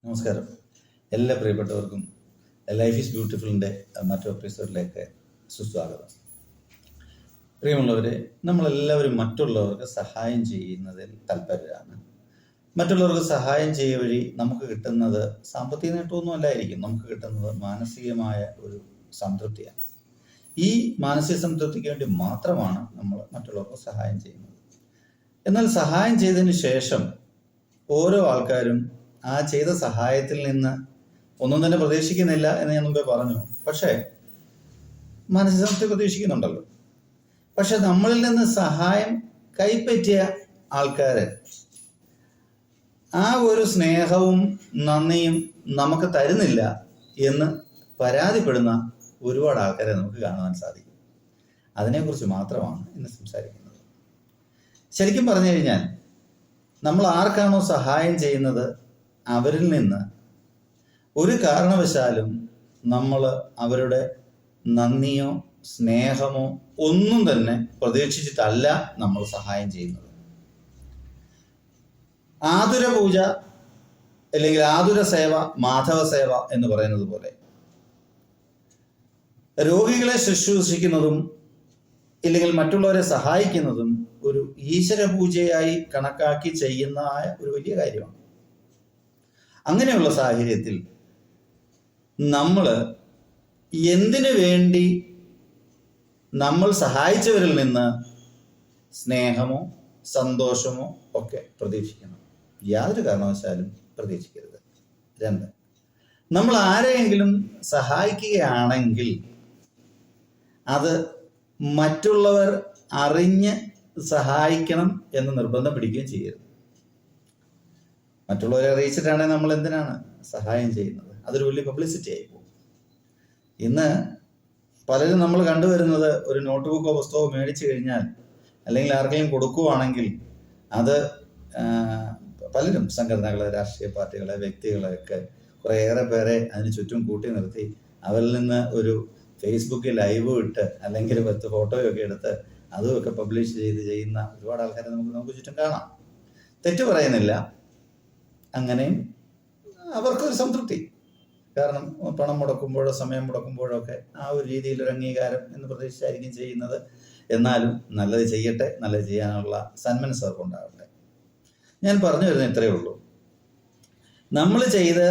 നമസ്കാരം. എല്ലാ പ്രിയപ്പെട്ടവർക്കും ലൈഫ് ഈസ് ബ്യൂട്ടിഫുളിൻ്റെ മറ്റൊരു എപ്പിസോഡിലേക്ക് സുസ്വാഗതം. പ്രിയമുള്ളവരെ, നമ്മളെല്ലാവരും മറ്റുള്ളവർക്ക് സഹായം ചെയ്യുന്നതിൽ തൽപരരാണ്. മറ്റുള്ളവർക്ക് സഹായം ചെയ്യുക വഴി നമുക്ക് കിട്ടുന്നത് സാമ്പത്തിക നേട്ടമൊന്നും അല്ലായിരിക്കും. നമുക്ക് കിട്ടുന്നത് മാനസികമായ ഒരു സംതൃപ്തിയാണ്. ഈ മാനസിക സംതൃപ്തിക്ക് വേണ്ടി മാത്രമാണ് നമ്മൾ മറ്റുള്ളവർക്ക് സഹായം ചെയ്യുന്നത്. എന്നാൽ സഹായം ചെയ്തതിന് ശേഷം ഓരോ ആൾക്കാരും ആ ചെയ്ത സഹായത്തിൽ നിന്ന് ഒന്നും തന്നെ പ്രതീക്ഷിക്കുന്നില്ല എന്ന് ഞാൻ മുമ്പേ പറഞ്ഞു. പക്ഷേ മാനസിക സംതൃപ്തി പ്രതീക്ഷിക്കുന്നുണ്ടല്ലോ. പക്ഷെ നമ്മളിൽ നിന്ന് സഹായം കൈപ്പറ്റിയ ആൾക്കാര് ആ ഒരു സ്നേഹവും നന്ദിയും നമുക്ക് തരുന്നില്ല എന്ന് പരാതിപ്പെടുന്ന ഒരുപാട് ആൾക്കാരെ നമുക്ക് കാണുവാൻ സാധിക്കും. അതിനെക്കുറിച്ച് മാത്രമാണ് ഇന്ന് സംസാരിക്കുന്നത്. ശരിക്കും പറഞ്ഞു കഴിഞ്ഞാൽ നമ്മൾ ആർക്കാണോ സഹായം ചെയ്യുന്നത് അവരിൽ നിന്ന് ഒരു കാരണവശാലും നമ്മൾ അവരുടെ നന്ദിയോ സ്നേഹമോ ഒന്നും തന്നെ പ്രതീക്ഷിച്ചിട്ടല്ല നമ്മൾ സഹായം ചെയ്യുന്നത്. ആതുര പൂജ അല്ലെങ്കിൽ ആതുര സേവ മാധവ സേവ എന്ന് പറയുന്നത് പോലെ രോഗികളെ ശുശ്രൂഷിക്കുന്നതും ഇല്ലെങ്കിൽ മറ്റുള്ളവരെ സഹായിക്കുന്നതും ഒരു ഈശ്വര പൂജയായി കണക്കാക്കി ചെയ്യുന്ന ഒരു വലിയ കാര്യമാണ്. അങ്ങനെയുള്ള സാഹചര്യത്തിൽ നമ്മൾ എന്തിനു വേണ്ടി നമ്മൾ സഹായിച്ചവരിൽ നിന്ന് സ്നേഹമോ സന്തോഷമോ ഒക്കെ പ്രതീക്ഷിക്കണം. യാതൊരു കാരണവശാലും പ്രതീക്ഷിക്കരുത്. 2, നമ്മൾ ആരെയെങ്കിലും സഹായിക്കുകയാണെങ്കിൽ അത് മറ്റുള്ളവർ അറിഞ്ഞ് സഹായിക്കണം എന്ന് നിർബന്ധം പിടിക്കുകയും ചെയ്യരുത്. മറ്റുള്ളവരെ അറിയിച്ചിട്ടാണെങ്കിൽ നമ്മൾ എന്തിനാണ് സഹായം ചെയ്യുന്നത്? അതൊരു വലിയ പബ്ലിസിറ്റി ആയി പോകും. ഇന്ന് പലരും നമ്മൾ കണ്ടുവരുന്നത് ഒരു നോട്ട് ബുക്കോ പുസ്തകമോ മേടിച്ചു കഴിഞ്ഞാൽ അല്ലെങ്കിൽ ആർക്കെങ്കിലും കൊടുക്കുവാണെങ്കിൽ അത് പലരും സംഘടനകളെ, രാഷ്ട്രീയ പാർട്ടികളെ, വ്യക്തികളെയൊക്കെ കുറേയേറെ പേരെ അതിന് ചുറ്റും കൂട്ടി നിർത്തി അവരിൽ നിന്ന് ഒരു ഫേസ്ബുക്കിൽ ലൈവ് ഇട്ട് അല്ലെങ്കിൽ 10 ഫോട്ടോയൊക്കെ എടുത്ത് അതുമൊക്കെ പബ്ലിഷ് ചെയ്യുന്ന ഒരുപാട് ആൾക്കാരെ നമുക്ക് ചുറ്റും കാണാം. തെറ്റ് പറയുന്നില്ല. അങ്ങനെയും അവർക്കൊരു സംതൃപ്തി. കാരണം പണം മുടക്കുമ്പോഴോ സമയം മുടക്കുമ്പോഴോ ഒക്കെ ആ ഒരു രീതിയിലൊരു അംഗീകാരം എന്ന് പ്രതീക്ഷിച്ചായിരിക്കും ചെയ്യുന്നത്. എന്നാലും നല്ലത് ചെയ്യട്ടെ, നല്ലത് ചെയ്യാനുള്ള സന്മനസ് അവർക്കുണ്ടാകട്ടെ. ഞാൻ പറഞ്ഞു വരുന്നത് ഇത്രയേ ഉള്ളൂ. നമ്മൾ ചെയ്ത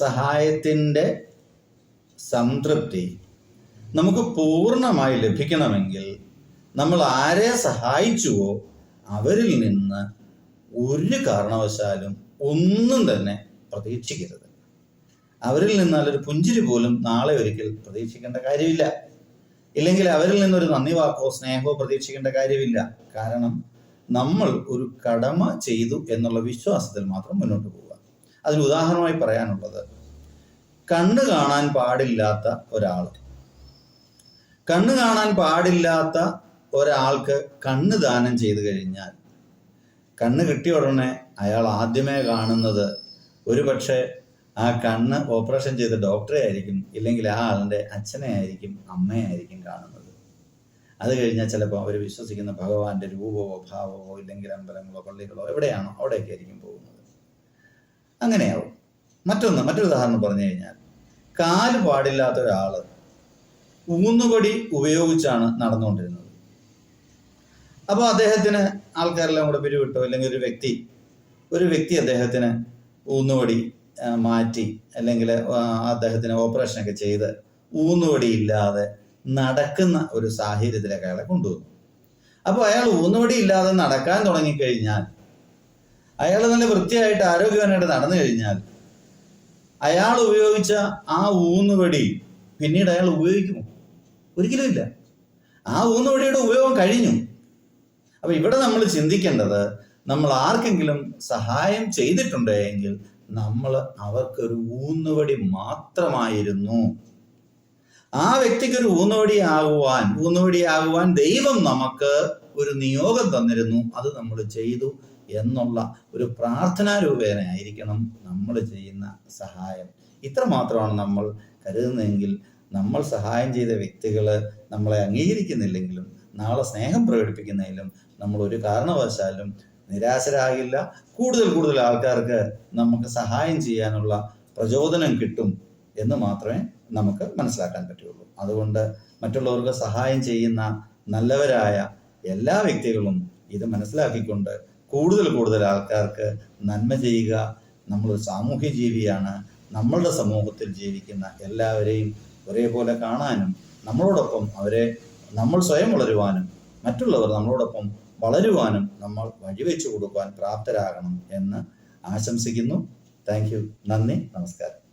സഹായത്തിൻ്റെ സംതൃപ്തി നമുക്ക് പൂർണ്ണമായി ലഭിക്കണമെങ്കിൽ നമ്മൾ ആരെ സഹായിച്ചുവോ അവരിൽ നിന്ന് ഒരു കാരണവശാലും ഒന്നും തന്നെ പ്രതീക്ഷിക്കരുത്. അവരിൽ നിന്നാലൊരു പുഞ്ചിരി പോലും നാളെ ഒരിക്കൽ പ്രതീക്ഷിക്കേണ്ട കാര്യമില്ല. ഇല്ലെങ്കിൽ അവരിൽ നിന്നൊരു നന്ദി വാക്കോ സ്നേഹമോ പ്രതീക്ഷിക്കേണ്ട കാര്യമില്ല. കാരണം നമ്മൾ ഒരു കടമ ചെയ്തു എന്നുള്ള വിശ്വാസത്തിൽ മാത്രം മുന്നോട്ട് പോവുക. അതിന് ഉദാഹരണമായി പറയാനുള്ളത്, കണ്ണ് കാണാൻ പാടില്ലാത്ത ഒരാൾക്ക് കണ്ണ് ദാനം ചെയ്തു കഴിഞ്ഞാൽ കണ്ണ് കിട്ടിയ ഉടനെ അയാൾ ആദ്യമേ കാണുന്നത് ഒരു പക്ഷേ ആ കണ്ണ് ഓപ്പറേഷൻ ചെയ്ത ഡോക്ടറെ ആയിരിക്കും, ഇല്ലെങ്കിൽ ആ ആളിൻ്റെ അച്ഛനെ ആയിരിക്കും, അമ്മയെ ആയിരിക്കും കാണുന്നത്. അത് കഴിഞ്ഞാൽ ചിലപ്പോൾ അവർ വിശ്വസിക്കുന്ന ഭഗവാന്റെ രൂപമോ ഭാവമോ ഇല്ലെങ്കിൽ അമ്പലങ്ങളോ പള്ളികളോ എവിടെയാണോ അവിടെയൊക്കെ ആയിരിക്കും പോകുന്നത്. അങ്ങനെയാവും. മറ്റൊരു ഉദാഹരണം പറഞ്ഞു കഴിഞ്ഞാൽ, കാല് പാടില്ലാത്ത ഒരാൾ ഊന്നുപടി ഉപയോഗിച്ചാണ് നടന്നുകൊണ്ടിരുന്നത്. അപ്പോൾ അദ്ദേഹത്തിന് ആൾക്കാരെല്ലാം കൂടെ പിരിവിട്ടോ, അല്ലെങ്കിൽ ഒരു വ്യക്തി അദ്ദേഹത്തിന് ഊന്നുവടി മാറ്റി അല്ലെങ്കിൽ അദ്ദേഹത്തിന് ഓപ്പറേഷനൊക്കെ ചെയ്ത് ഊന്നുവടി ഇല്ലാതെ നടക്കുന്ന ഒരു സാഹചര്യത്തിലേക്ക് അയാളെ കൊണ്ടുവന്നു. അപ്പോൾ അയാൾ ഊന്നുവടി ഇല്ലാതെ നടക്കാൻ തുടങ്ങിക്കഴിഞ്ഞാൽ, അയാൾ നല്ല വൃത്തിയായിട്ട് ആരോഗ്യവാനായിട്ട് നടന്നു കഴിഞ്ഞാൽ, അയാൾ ഉപയോഗിച്ച ആ ഊന്നുവടി പിന്നീട് അയാൾ ഉപയോഗിക്കുമോ? ഒരിക്കലും ഇല്ല. ആ ഊന്നുവടിയുടെ ഉപയോഗം കഴിഞ്ഞു. അപ്പൊ ഇവിടെ നമ്മൾ ചിന്തിക്കേണ്ടത്, നമ്മൾ ആർക്കെങ്കിലും സഹായം ചെയ്തിട്ടുണ്ടെങ്കിൽ നമ്മൾ അവർക്കൊരു ഊന്നുവടി മാത്രമായിരുന്നു. ആ വ്യക്തിക്കൊരു ഊന്നുവടിയാകുവാൻ ദൈവം നമുക്ക് ഒരു നിയോഗം തന്നിരുന്നു. അത് നമ്മൾ ചെയ്തു എന്നുള്ള ഒരു പ്രാർത്ഥനാ രൂപേണ ആയിരിക്കണം നമ്മൾ ചെയ്യുന്ന സഹായം. ഇത്ര മാത്രമാണ് നമ്മൾ കരുതുന്നതെങ്കിൽ നമ്മൾ സഹായം ചെയ്ത വ്യക്തികൾ നമ്മളെ അംഗീകരിക്കുന്നില്ലെങ്കിലും നാളെ സ്നേഹം പ്രകടിപ്പിക്കുന്നതിലും നമ്മൾ ഒരു കാരണവശാലും നിരാശരാകില്ല. കൂടുതൽ ആൾക്കാർക്ക് നമുക്ക് സഹായം ചെയ്യാനുള്ള പ്രചോദനം കിട്ടും എന്ന് മാത്രമേ നമുക്ക് മനസ്സിലാക്കാൻ പറ്റുള്ളൂ. അതുകൊണ്ട് മറ്റുള്ളവർക്ക് സഹായം ചെയ്യുന്ന നല്ലവരായ എല്ലാ വ്യക്തികളും ഇത് മനസ്സിലാക്കിക്കൊണ്ട് കൂടുതൽ ആൾക്കാർക്ക് നന്മ ചെയ്യുക. നമ്മളൊരു സാമൂഹ്യ ജീവിയാണ്. നമ്മളുടെ സമൂഹത്തിൽ ജീവിക്കുന്ന എല്ലാവരെയും ഒരേപോലെ കാണാനും നമ്മളോടൊപ്പം നമ്മൾ സ്വയം വളരുവാനും മറ്റുള്ളവർ നമ്മളോടൊപ്പം വളരുവാനും നമ്മൾ വഴിവെച്ചു കൊടുക്കുവാൻ പ്രാപ്തരാകണം എന്ന് ആശംസിക്കുന്നു. Thank you. നന്ദി. നമസ്കാരം.